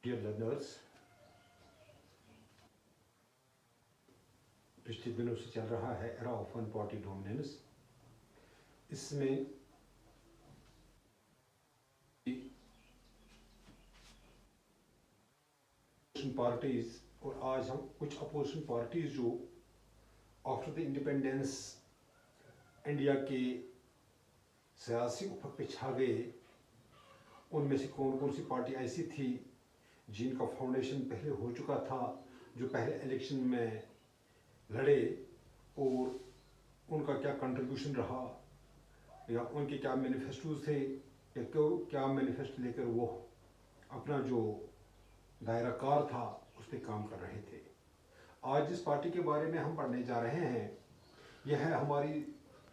Dear learners, पिछले दिनों से चल रहा है era of one party dominance. इसमें पार्टीज और आज हम कुछ अपोजिशन पार्टीज जो आफ्टर द इंडिपेंडेंस इंडिया के सियासी उफक पे छा गए, उनमें से कौन कौन सी पार्टी ऐसी थी जिनका फाउंडेशन पहले हो चुका था, जो पहले इलेक्शन में लड़े और उनका क्या कंट्रीब्यूशन रहा या उनके क्या मैनिफेस्टोज थे या क्या मैनिफेस्टो लेकर वो अपना जो दायरा कार था उस पर काम कर रहे थे। आज जिस पार्टी के बारे में हम पढ़ने जा रहे हैं यह है हमारी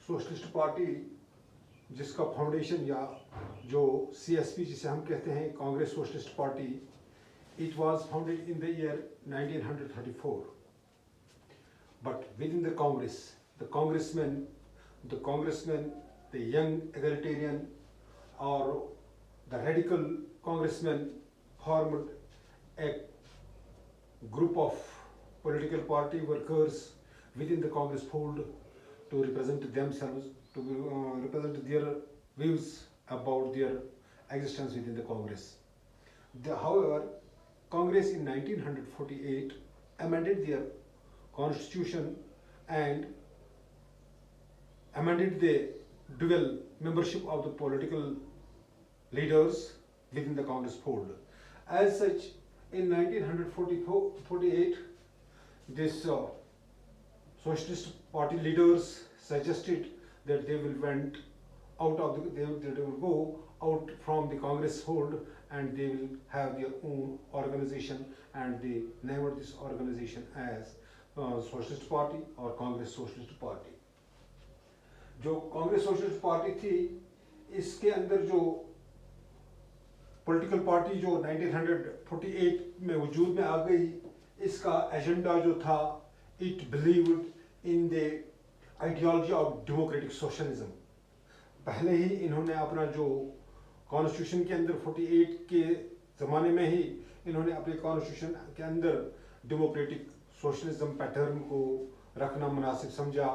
सोशलिस्ट पार्टी, जिसका फाउंडेशन या जो CSP जिसे हम कहते हैं Congress Socialist party, it was founded in the year 1934। But with in the congressmen, the young egalitarian or the radical congressmen formed a group of political party workers within the Congress fold to represent themselves, to represent their views about their existence within the Congress. However, Congress in 1948 amended their constitution and amended the dual membership of the political leaders within the Congress fold. As such, in 1948, this socialist party leaders suggested that they will went out of the, they will go out from the Congress fold and they will have their own organization, and they named this organization as Socialist Party or Congress Socialist Party. जो Congress Socialist party थी, इसके अंदर जो political party जो 1948 में वजूद में आ गई, इसका एजेंडा जो था, it believed in the ideology of democratic socialism. पहले ही इन्होंने अपना जो कॉन्स्टिट्यूशन के अंदर 48 के ज़माने में ही इन्होंने अपने कॉन्स्टिट्यूशन के अंदर डेमोक्रेटिक सोशलिज्म पैटर्न को रखना मुनासिब समझा,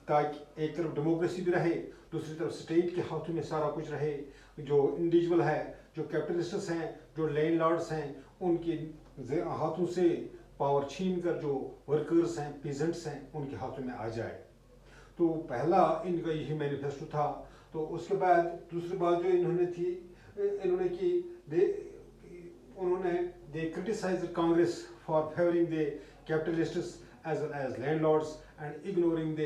ताकि एक तरफ डेमोक्रेसी भी रहे, दूसरी तरफ स्टेट के हाथों में सारा कुछ रहे। जो इंडिविजुअल है, जो कैपिटलिस्ट्स हैं, जो लैंडलॉर्ड्स हैं, उनके हाथों से पावर छीन कर जो वर्कर्स हैं, पीजेंट्स हैं, उनके हाथों में आ जाए। तो पहला इनका यही मैनिफेस्टो था। तो उसके बाद दूसरी बात जो इन्होंने की, they criticise Congress for favouring the capitalists as well as landlords and ignoring the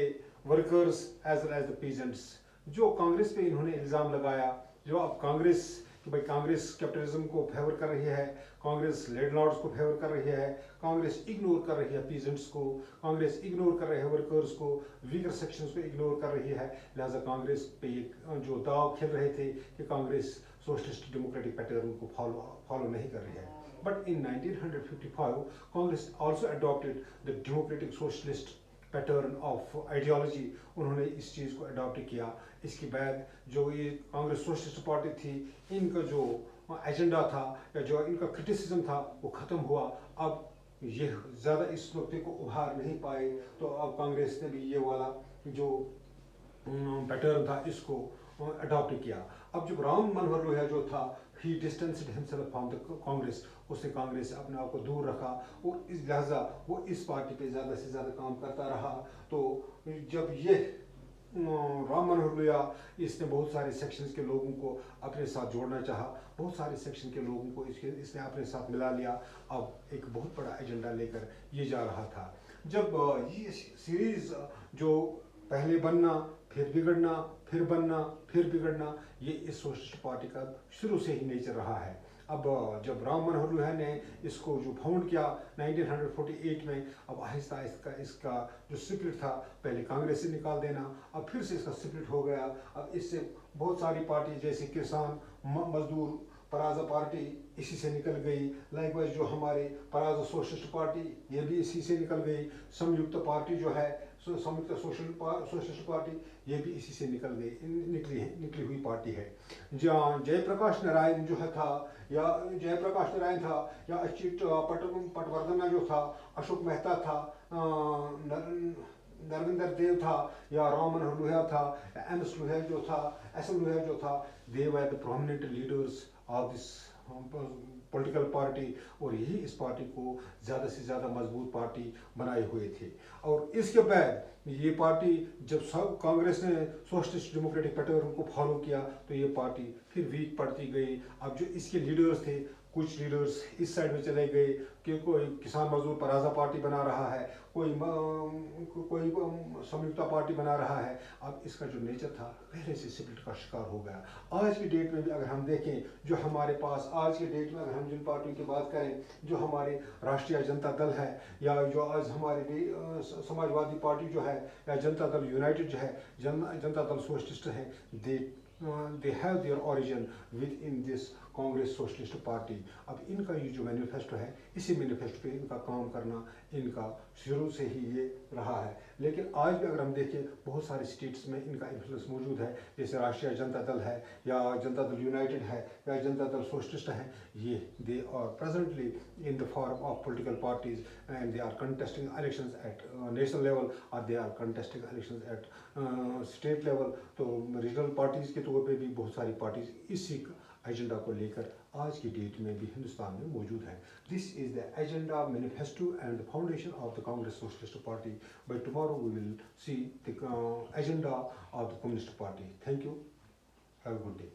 workers as well as the peasants. जो कांग्रेस पे इन्होंने इल्ज़ाम लगाया, जो अब कांग्रेस कि भाई कांग्रेस कैपिटलिज्म को फेवर कर रही है, कांग्रेस लैंडलॉर्ड्स को फेवर कर रही है, कांग्रेस इग्नोर कर रही है पीजेंट्स को, कांग्रेस इग्नोर कर रहे हैं वर्कर्स को, वीकर सेक्शंस को इग्नोर कर रही है। लिहाजा कांग्रेस पे जो दाव खेल रहे थे कि कांग्रेस सोशलिस्ट डेमोक्रेटिक पैटर्न को फॉलो नहीं कर रही है। But in 1955 Congress also adopted the democratic socialist pattern of ideology. उन्होंने इस चीज़ को अडॉप्ट किया। इसके बाद जो ये कांग्रेस सोशलिस्ट पार्टी थी, इनका जो एजेंडा था या जो इनका क्रिटिसिज्म था वो ख़त्म हुआ। अब ये ज़्यादा इस नुक्ते को उभार नहीं पाए, तो अब कांग्रेस ने भी ये वाला जो पैटर्न था इसको अडॉप्ट किया। अब जब राम मनोहर लोहिया जो था, he distanced himself from the Congress, उसने कांग्रेस से अपने आप को दूर रखा और इस लिहाजा वो इस पार्टी पे ज़्यादा से ज़्यादा काम करता रहा। तो जब ये राम मनोहर लोहिया, इसने बहुत सारे सेक्शंस के लोगों को अपने साथ जोड़ना चाहा, बहुत सारे सेक्शन के लोगों को इसने अपने साथ मिला लिया। अब एक बहुत बड़ा एजेंडा लेकर ये जा रहा था। जब ये सीरीज़ जो पहले बनना, फिर बिगड़ना, फिर बनना, फिर बिगड़ना, ये इस सोशलिस्ट पार्टी का शुरू से ही नेचर रहा है। अब जब राम मनोहर लोहिया ने इसको जो फाउंड किया 1948 में, अब आहिस्ता आहिस्ता इसका जो स्पिरिट था, पहले कांग्रेस से निकाल देना, अब फिर से इसका स्पिरिट हो गया। अब इससे बहुत सारी पार्टी जैसे किसान, मजदूर, पराजा पार्टी इसी से निकल गई। लाइकवाइज जो हमारे पराजा सोशलिस्ट पार्टी, ये भी इसी से निकल गई। संयुक्त पार्टी जो है, संयुक्त सोशलिस्ट पार्टी, ये भी इसी से निकली हुई पार्टी है। जहाँ जयप्रकाश नारायण जो है था, या जयप्रकाश नारायण था, या अच्युत पटवर्धन जो था, अशोक मेहता था, नरेंद्र देव था, या राम मनोहर लोहिया था, एम एस लोहिया जो था, एस एम लोहिया जो था, they were the prominent leaders of this political party, और यही इस पार्टी को ज़्यादा से ज़्यादा मजबूत पार्टी बनाए हुए थे। और इसके बाद ये पार्टी जब कांग्रेस ने सोशलिस्ट डेमोक्रेटिक पैटर्न को फॉलो किया, तो ये पार्टी फिर वीक पड़ती गई। अब जो इसके लीडर्स थे, कुछ लीडर्स इस साइड में चले गए कि कोई किसान मजदूर पराजा पार्टी बना रहा है, कोई संयुक्ता पार्टी बना रहा है। अब इसका जो नेचर था पहले से स्प्लिट का शिकार हो गया। आज की डेट में भी अगर हम देखें, जो हमारे पास आज की डेट में अगर हम जिन पार्टियों की बात करें, जो हमारे राष्ट्रीय जनता दल है, या जो आज हमारे समाजवादी पार्टी जो है, या जनता दल यूनाइटेड जो है, जनता दल सोशलिस्ट है, they have their origin within this Congress Socialist party. अब इनका ये जो मैनिफेस्टो है, इसी मैनिफेस्टो पे इनका काम करना इनका शुरू से ही ये रहा है। लेकिन आज भी अगर हम देखें, बहुत सारे स्टेट्स में इनका इन्फ्लुएंस मौजूद है, जैसे राष्ट्रीय जनता दल है, या जनता दल यूनाइटेड है, या जनता दल सोशलिस्ट है। ये they are presently in the form of political parties, and they are contesting elections at national level, और they are contesting elections at state level. तो रीजनल पार्टीज के तौर पे भी बहुत सारी पार्टीज इसी एजेंडा को लेकर आज की डेट में भी हिंदुस्तान में मौजूद है। This is the agenda, manifesto and the foundation of the Congress Socialist Party. By tomorrow we will see the agenda of the communist party. Thank you, have a good day.